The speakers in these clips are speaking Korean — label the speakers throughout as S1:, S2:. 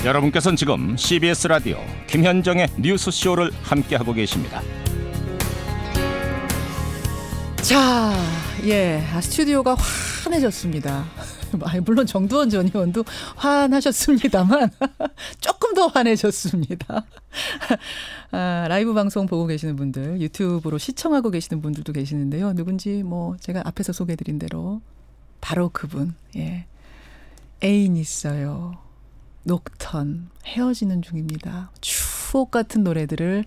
S1: 여러분께서는 지금 CBS 라디오 김현정의 뉴스쇼를 함께하고 계십니다.
S2: 자, 스튜디오가 환해졌습니다. 물론 정두원 전 의원도 환하셨습니다만 조금 더 환해졌습니다. 라이브 방송 보고 계시는 분들, 유튜브로 시청하고 계시는 분들도 계시는데요. 누군지 제가 앞에서 소개해드린 대로 바로 그분. 애인 있어요. 녹턴 헤어지는 중입니다. 추억 같은 노래들을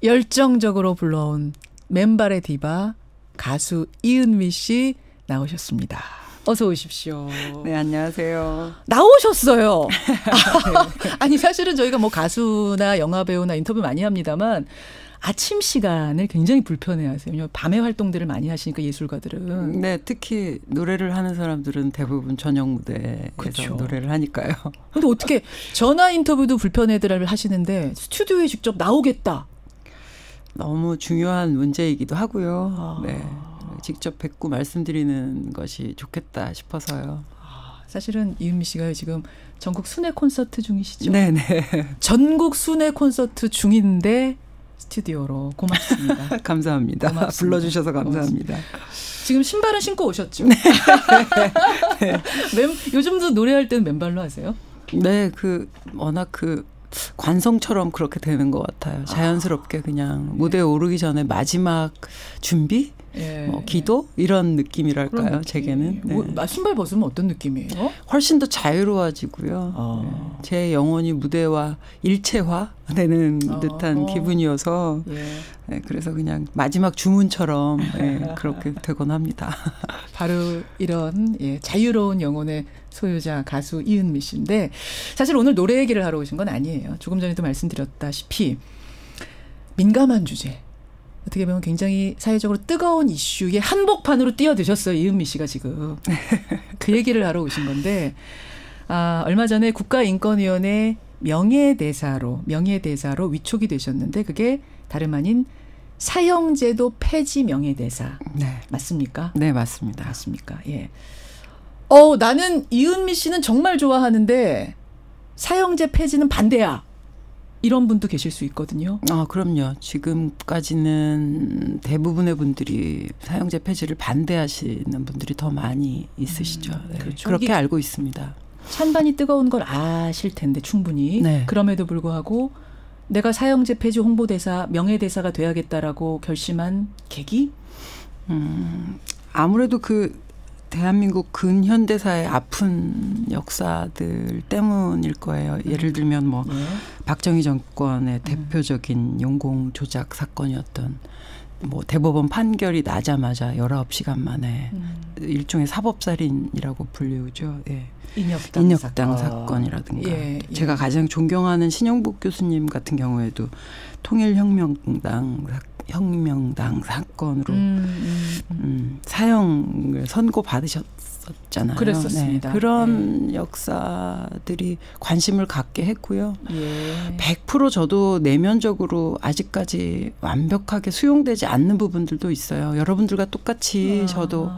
S2: 열정적으로 불러온 맨발의 디바 가수 이은미 씨 나오셨습니다. 어서 오십시오.
S3: 네, 안녕하세요.
S2: 나오셨어요. 아니 사실은 저희가 가수나 영화배우나 인터뷰 많이 합니다만 아침 시간을 굉장히 불편해하세요. 밤에 활동들을 많이 하시니까 예술가들은.
S3: 네, 특히 노래를 하는 사람들은 대부분 저녁 무대에서
S2: 그렇죠.
S3: 노래를 하니까요.
S2: 근데 어떻게 전화 인터뷰도 불편해들 하시는데 스튜디오에 직접 나오겠다.
S3: 너무 중요한 문제이기도 하고요. 네, 직접 뵙고 말씀드리는 것이 좋겠다 싶어서요.
S2: 사실은 이은미 씨가 지금 전국 순회 콘서트 중이시죠?
S3: 네네.
S2: 전국 순회 콘서트 중인데 스튜디오로 고맙습니다.
S3: 감사합니다. 고맙습니다. 불러주셔서 감사합니다. 고맙습니다.
S2: 지금 신발은 신고 오셨죠? 네. 요즘도 노래할 때는 맨발로 하세요?
S3: 네, 워낙 관성처럼 그렇게 되는 것 같아요. 자연스럽게 그냥 무대에 오르기 전에 마지막 준비? 기도? 이런 느낌이랄까요, 제게는.
S2: 네. 신발 벗으면 어떤 느낌이에요?
S3: 훨씬 더 자유로워지고요. 네. 제 영혼이 무대와 일체화되는 듯한 기분이어서 네, 그래서 그냥 마지막 주문처럼 그렇게 되곤 합니다.
S2: 바로 이런 자유로운 영혼의 소유자 가수 이은미 씨인데 사실 오늘 노래 얘기를 하러 오신 건 아니에요. 조금 전에도 말씀드렸다시피 민감한 주제, 어떻게 보면 굉장히 사회적으로 뜨거운 이슈의 한복판으로 뛰어드셨어요. 이은미 씨가 지금. 그 얘기를 하러 오신 건데 얼마 전에 국가인권위원회 명예대사로 위촉이 되셨는데 그게 다름 아닌 사형제도 폐지 명예대사.
S3: 네.
S2: 맞습니까?
S3: 네, 맞습니다.
S2: 맞습니까? 예. 나는 이은미 씨는 정말 좋아하는데 사형제 폐지는 반대야. 이런 분도 계실 수 있거든요.
S3: 그럼요. 지금까지는 대부분의 분들이 사형제 폐지를 반대하시는 분들이 더 많이 있으시죠. 네. 그렇죠. 그렇게 알고 있습니다.
S2: 찬반이 뜨거운 걸 아실 텐데 충분히.
S3: 네.
S2: 그럼에도 불구하고 내가 사형제 폐지 홍보대사, 명예대사가 돼야겠다라고 결심한 계기?
S3: 아무래도 대한민국 근현대사의 아픈 역사들 때문일 거예요. 예를 들면 박정희 정권의 대표적인 용공 조작 사건이었던 대법원 판결이 나자마자 19시간 만에 일종의 사법살인이라고 불리우죠. 예. 인혁당 사건이라든가. 제가 가장 존경하는 신영복 교수님 같은 경우에도 통일혁명당 사건으로 사형을 선고받으셨잖아요.
S2: 그랬었습니다.
S3: 네. 그런 역사들이 관심을 갖게 했고요. 100% 저도 내면적으로 아직까지 완벽하게 수용되지 않는 부분들도 있어요. 여러분들과 똑같이 저도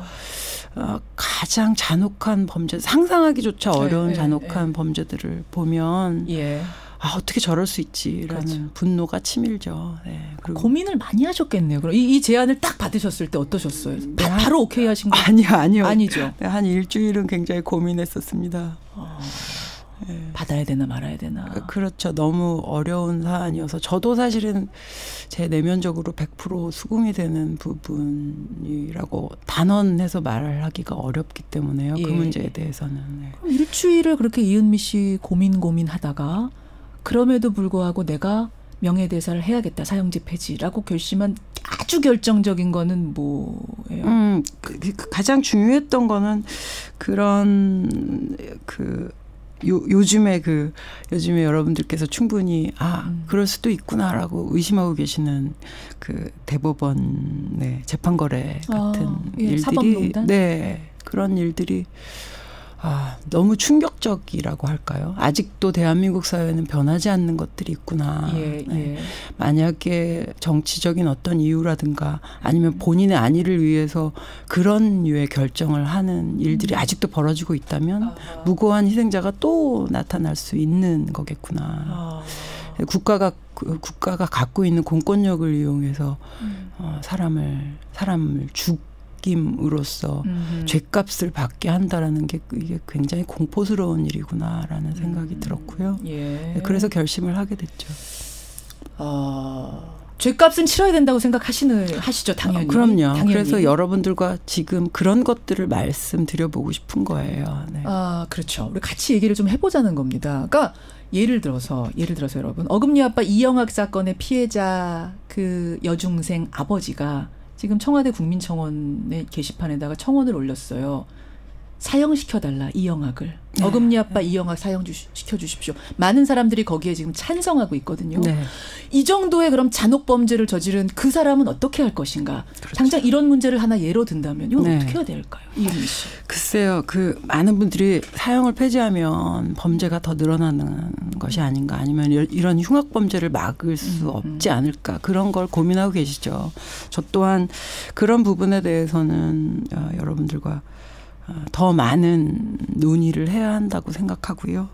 S3: 가장 잔혹한 범죄, 상상하기조차 어려운 잔혹한 범죄들을 보면 어떻게 저럴 수 있지라는 그렇죠. 분노가 치밀죠. 네.
S2: 그리고 고민을 많이 하셨겠네요. 그럼 이 제안을 딱 받으셨을 때 어떠셨어요? 바로 오케이 하신 거예요?
S3: 아니요.
S2: 아니죠.
S3: 네, 한 일주일은 굉장히 고민했었습니다.
S2: 네. 받아야 되나 말아야 되나.
S3: 그렇죠. 너무 어려운 사안이어서 저도 사실은 제 내면적으로 100% 수긍이 되는 부분이라고 단언해서 말하기가 어렵기 때문에요. 그 문제에 대해서는. 네.
S2: 그럼 일주일을 그렇게 이은미 씨 고민하다가 그럼에도 불구하고 내가 명예대사를 해야겠다. 사형제 폐지라고 결심한 아주 결정적인 거는 뭐예요?
S3: 가장 중요했던 거는 그런 요즘에 여러분들께서 충분히 그럴 수도 있구나라고 의심하고 계시는 대법원 재판거래 같은 일들이
S2: 사법농단?
S3: 네, 그런 일들이 너무 충격적이라고 할까요? 아직도 대한민국 사회는 변하지 않는 것들이 있구나.
S2: 예, 예.
S3: 네. 만약에 정치적인 어떤 이유라든가 아니면 본인의 안위를 위해서 그런 류의 결정을 하는 일들이 아직도 벌어지고 있다면 무고한 희생자가 또 나타날 수 있는 거겠구나. 국가가 갖고 있는 공권력을 이용해서 사람을 죽임으로써 죄값을 받게 한다라는 게 이게 굉장히 공포스러운 일이구나라는 생각이 들었고요.
S2: 예.
S3: 그래서 결심을 하게 됐죠.
S2: 죄값은 치러야 된다고 하시죠, 당연히.
S3: 그럼요.
S2: 당연히.
S3: 그래서 여러분들과 지금 그런 것들을 말씀드려보고 싶은 거예요. 네.
S2: 그렇죠. 우리 같이 얘기를 좀 해보자는 겁니다. 그러니까 예를 들어서 여러분, 어금니 아빠 이영학 사건의 피해자 그 여중생 아버지가 지금 청와대 국민청원의 게시판에다가 청원을 올렸어요. 사형시켜달라, 이영학을.
S3: 네.
S2: 어금니 아빠 이영학 사형시켜주십시오. 많은 사람들이 거기에 지금 찬성하고 있거든요.
S3: 네.
S2: 이 정도의 그럼 잔혹 범죄를 저지른 그 사람은 어떻게 할 것인가.
S3: 그렇죠.
S2: 당장 이런 문제를 하나 예로 든다면 이건
S3: 네.
S2: 어떻게 해야 될까요? 이은미 씨.
S3: 글쎄요. 많은 분들이 사형을 폐지하면 범죄가 더 늘어나는 것이 아닌가, 아니면 이런 흉악 범죄를 막을 수 없지 않을까, 그런 걸 고민하고 계시죠. 저 또한 그런 부분에 대해서는 여러분들과 더 많은 논의를 해야 한다고 생각하고요.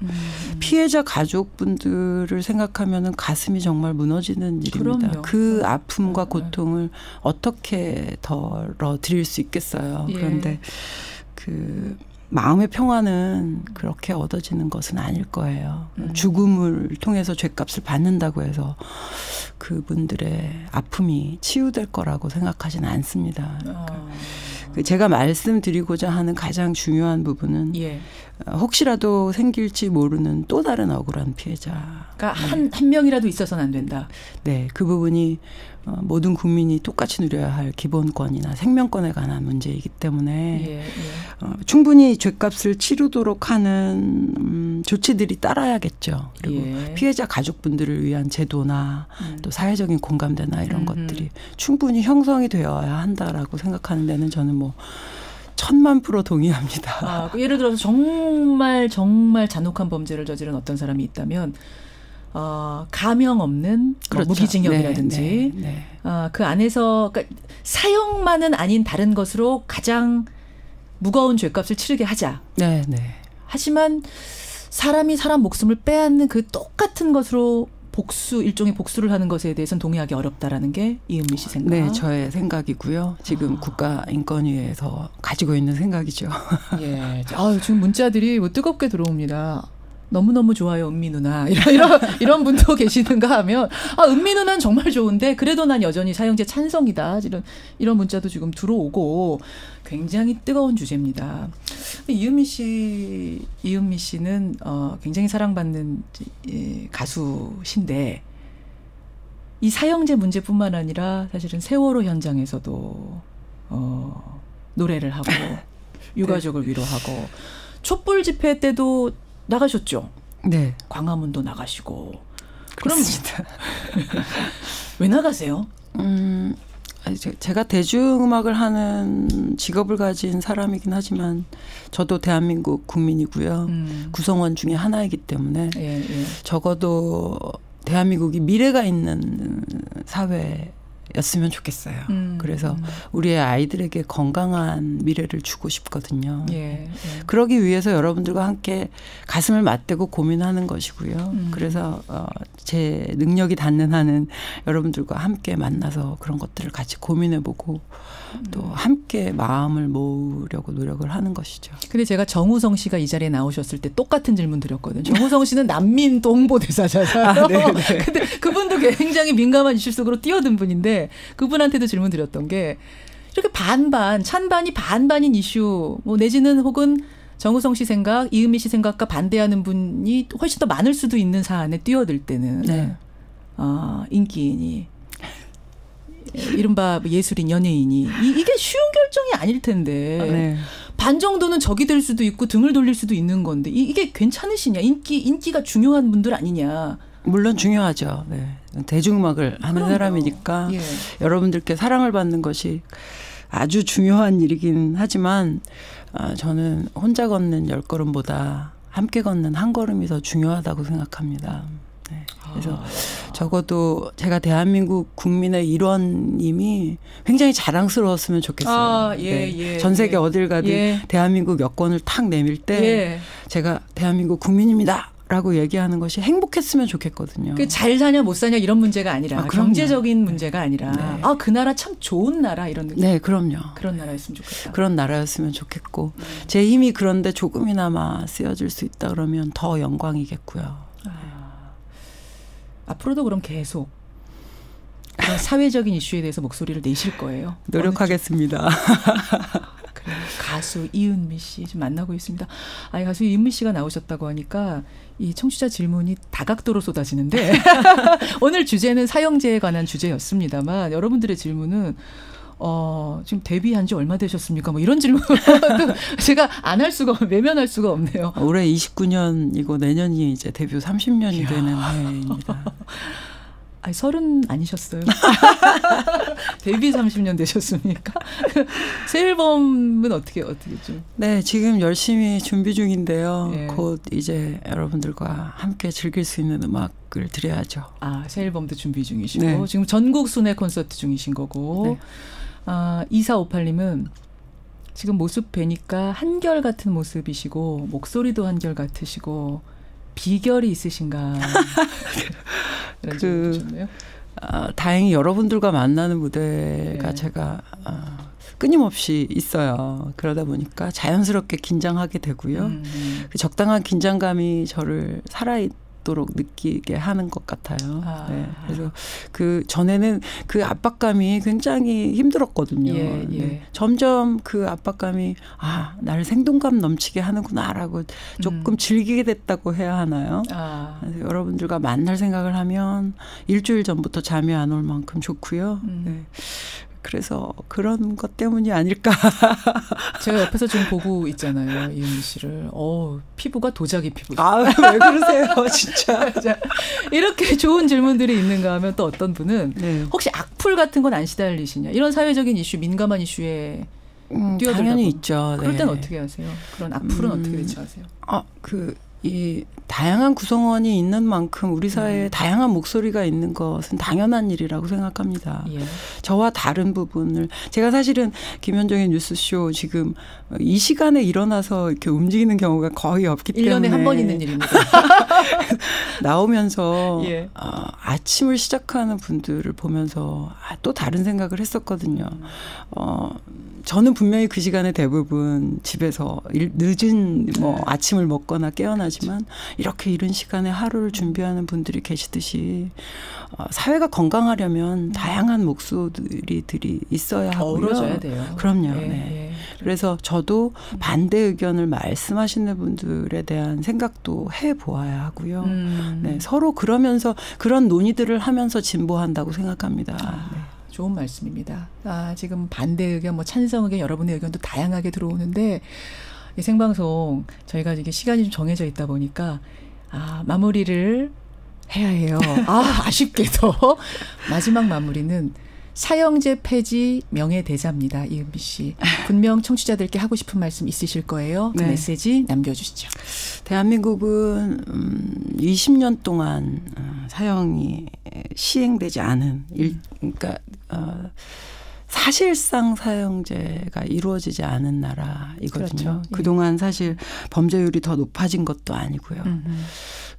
S3: 피해자 가족분들을 생각하면은 가슴이 정말 무너지는 일입니다.
S2: 그럼요.
S3: 그 아픔과 고통을 어떻게 덜어드릴 수 있겠어요.
S2: 예.
S3: 그런데 그 마음의 평화는 그렇게 얻어지는 것은 아닐 거예요. 죽음을 통해서 죄값을 받는다고 해서 그분들의 아픔이 치유될 거라고 생각하지는 않습니다. 제가 말씀드리고자 하는 가장 중요한 부분은
S2: 예.
S3: 혹시라도 생길지 모르는 또 다른 억울한 피해자.
S2: 그러니까 한 명이라도 있어서는 안 된다.
S3: 네, 그 부분이 모든 국민이 똑같이 누려야 할 기본권이나 생명권에 관한 문제이기 때문에 충분히 죄값을 치르도록 하는 조치들이 따라야겠죠. 그리고 피해자 가족분들을 위한 제도나 또 사회적인 공감대나 이런 것들이 충분히 형성이 되어야 한다라고 생각하는 데는 저는 1000% 동의합니다.
S2: 예를 들어서 정말 잔혹한 범죄를 저지른 어떤 사람이 있다면 가명 없는
S3: 그렇죠.
S2: 무기징역이라든지
S3: 네.
S2: 그 안에서 그러니까 사형만은 아닌 다른 것으로 가장 무거운 죄값을 치르게 하자.
S3: 네.
S2: 하지만 사람이 사람 목숨을 빼앗는 그 똑같은 것으로 일종의 복수를 하는 것에 대해서는 동의하기 어렵다라는 게 이은미 씨 생각.
S3: 네, 저의 생각이고요. 지금 국가인권위에서 가지고 있는 생각이죠.
S2: 예. 지금 문자들이 뜨겁게 들어옵니다. 너무너무 좋아요, 은미 누나. 이런 분도 계시는가 하면, 은미 누나는 정말 좋은데, 그래도 난 여전히 사형제 찬성이다. 이런 문자도 지금 들어오고, 굉장히 뜨거운 주제입니다. 이은미 씨는, 굉장히 사랑받는 가수신데, 이 사형제 문제뿐만 아니라 사실은 세월호 현장에서도, 노래를 하고, 유가족을 위로하고, 촛불 집회 때도 나가셨죠?
S3: 네.
S2: 광화문도 나가시고.
S3: 그렇습니다.
S2: 왜 나가세요?
S3: 제가 대중음악을 하는 직업을 가진 사람이긴 하지만 저도 대한민국 국민이고요. 구성원 중에 하나이기 때문에 적어도 대한민국이 미래가 있는 사회였으면 좋겠어요. 그래서 우리의 아이들에게 건강한 미래를 주고 싶거든요. 그러기 위해서 여러분들과 함께 가슴을 맞대고 고민하는 것이고요. 그래서 제 능력이 닿는 한은 여러분들과 함께 만나서 그런 것들을 같이 고민해보고 또 함께 마음을 모으려고 노력을 하는 것이죠.
S2: 근데 제가 정우성 씨가 이 자리에 나오셨을 때 똑같은 질문 드렸거든요. 정우성 씨는 난민 또 홍보대사잖아요. 근데 그분도 굉장히 민감한 이슈 속으로 뛰어든 분인데 그분한테도 질문 드렸던 게 이렇게 찬반이 반반인 이슈 내지는 혹은 정우성 씨 생각, 이은미 씨 생각과 반대하는 분이 훨씬 더 많을 수도 있는 사안에 뛰어들 때는 인기인이 이른바 예술인, 연예인이 이게 쉬운 결정이 아닐 텐데 반 정도는 적이 될 수도 있고 등을 돌릴 수도 있는 건데 이게 괜찮으시냐? 인기가 중요한 분들 아니냐?
S3: 물론 중요하죠. 네. 대중음악을 하는 사람이니까 여러분들께 사랑을 받는 것이 아주 중요한 일이긴 하지만 저는 혼자 걷는 10걸음보다 함께 걷는 한 걸음이 더 중요하다고 생각합니다. 네. 그래서 적어도 제가 대한민국 국민의 일원님이 굉장히 자랑스러웠으면 좋겠어요. 네. 전 세계 어딜 가든 대한민국 여권을 탁 내밀 때 제가 대한민국 국민입니다. 라고 얘기하는 것이 행복했으면 좋겠거든요.
S2: 잘 사냐 못 사냐 이런 문제가 아니라 경제적인 문제가 아니라
S3: 네.
S2: 그 나라 참 좋은 나라 이런 느낌.
S3: 네, 그럼요.
S2: 그런 나라였으면 좋겠다.
S3: 그런 나라였으면 좋겠고 제 힘이 그런데 조금이나마 쓰여질 수 있다 그러면 더 영광이겠고요.
S2: 앞으로도 그럼 계속 그런 사회적인 이슈에 대해서 목소리를 내실 거예요?
S3: 노력하겠습니다.
S2: 가수 이은미 씨 좀 만나고 있습니다. 가수 이은미 씨가 나오셨다고 하니까 이 청취자 질문이 다각도로 쏟아지는데 오늘 주제는 사형제에 관한 주제였습니다만 여러분들의 질문은 지금 데뷔한 지 얼마 되셨습니까? 뭐 이런 질문 제가 안 할 수가 외면할 수가 없네요.
S3: 올해 29년이고 내년이 이제 데뷔 30년이 되는 해입니다.
S2: 30 아니셨어요? 데뷔 30년 되셨습니까? 새 앨범은 어떻게 좀?
S3: 네, 지금 열심히 준비 중인데요. 곧 이제 여러분들과 함께 즐길 수 있는 음악을 드려야죠.
S2: 새 앨범도 준비 중이시고 지금 전국 순회 콘서트 중이신 거고. 2458님은 지금 모습 뵈니까 한결같은 모습이시고 목소리도 한결같으시고 비결이 있으신가?
S3: 다행히 여러분들과 만나는 무대가 제가 끊임없이 있어요. 그러다 보니까 자연스럽게 긴장하게 되고요. 그 적당한 긴장감이 저를 살아있도록 느끼게 하는 것 같아요. 네. 그래서 그 전에는 그 압박감이 굉장히 힘들었거든요. 네. 점점 그 압박감이 나를 생동감 넘치게 하는구나라고 조금 즐기게 됐다고 해야 하나요? 그래서 여러분들과 만날 생각을 하면 일주일 전부터 잠이 안 올 만큼 좋고요. 네. 그래서 그런 것 때문이 아닐까.
S2: 제가 옆에서 지금 보고 있잖아요. 이은미 씨를. 피부가 도자기 피부.
S3: 왜 그러세요, 진짜.
S2: 이렇게 좋은 질문들이 있는가 하면 또 어떤 분은 혹시 악플 같은 건 안 시달리시냐. 이런 사회적인 이슈, 민감한 이슈에 뛰어들다고.
S3: 당연히 있죠.
S2: 그럴 땐 어떻게 하세요? 그런 악플은 어떻게 대처하세요?
S3: 이 다양한 구성원이 있는 만큼 우리 사회에 다양한 목소리가 있는 것은 당연한 일이라고 생각합니다. 저와 다른 부분을 제가 사실은 김현정의 뉴스쇼 지금 이 시간에 일어나서 이렇게 움직이는 경우가 거의 없기 때문에
S2: 1년에 한 번 있는 일입니다.
S3: 나오면서 아침을 시작하는 분들을 보면서 또 다른 생각을 했었거든요. 저는 분명히 그 시간에 대부분 집에서 늦은 아침을 먹거나 깨어나지만 이렇게 이른 시간에 하루를 준비하는 분들이 계시듯이 사회가 건강하려면 다양한 목소리들이 있어야 하고요.
S2: 어우러져야 돼요.
S3: 그럼요. 네. 그래서 저도 반대 의견을 말씀하시는 분들에 대한 생각도 해보아야 하고요. 네. 서로 그러면서 그런 논의들을 하면서 진보한다고 생각합니다. 네.
S2: 좋은 말씀입니다. 지금 반대 의견, 찬성 의견, 여러분의 의견도 다양하게 들어오는데 이 생방송 저희가 이게 시간이 좀 정해져 있다 보니까 마무리를 해야 해요. 아쉽게도 마지막 마무리는 사형제 폐지 명예대사입니다. 이은미 씨. 분명 청취자들께 하고 싶은 말씀 있으실 거예요. 그 메시지 남겨주시죠.
S3: 대한민국은 20년 동안 사형이 시행되지 않은 그러니까 사실상 사형제가 이루어지지 않은 나라이거든요. 그렇죠. 그동안 사실 범죄율이 더 높아진 것도 아니고요.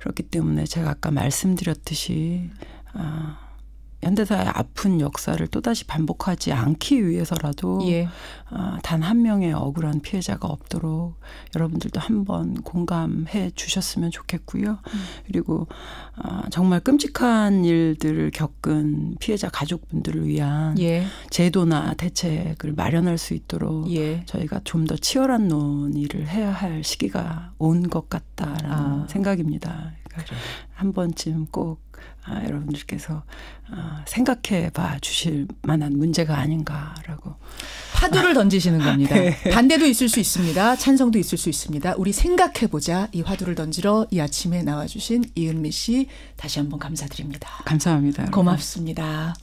S3: 그렇기 때문에 제가 아까 말씀드렸듯이 현대사의 아픈 역사를 또다시 반복하지 않기 위해서라도 단 한 명의 억울한 피해자가 없도록 여러분들도 한번 공감해 주셨으면 좋겠고요. 그리고 정말 끔찍한 일들을 겪은 피해자 가족분들을 위한 제도나 대책을 마련할 수 있도록 저희가 좀 더 치열한 논의를 해야 할 시기가 온 것 같다라는 생각입니다. 그러니까 한 번쯤 꼭 여러분들께서 생각해 봐 주실 만한 문제가 아닌가라고.
S2: 화두를 던지시는 겁니다. 반대도 있을 수 있습니다. 찬성도 있을 수 있습니다. 우리 생각해보자. 이 화두를 던지러 이 아침에 나와주신 이은미 씨 다시 한번 감사드립니다.
S3: 감사합니다.
S2: 고맙습니다.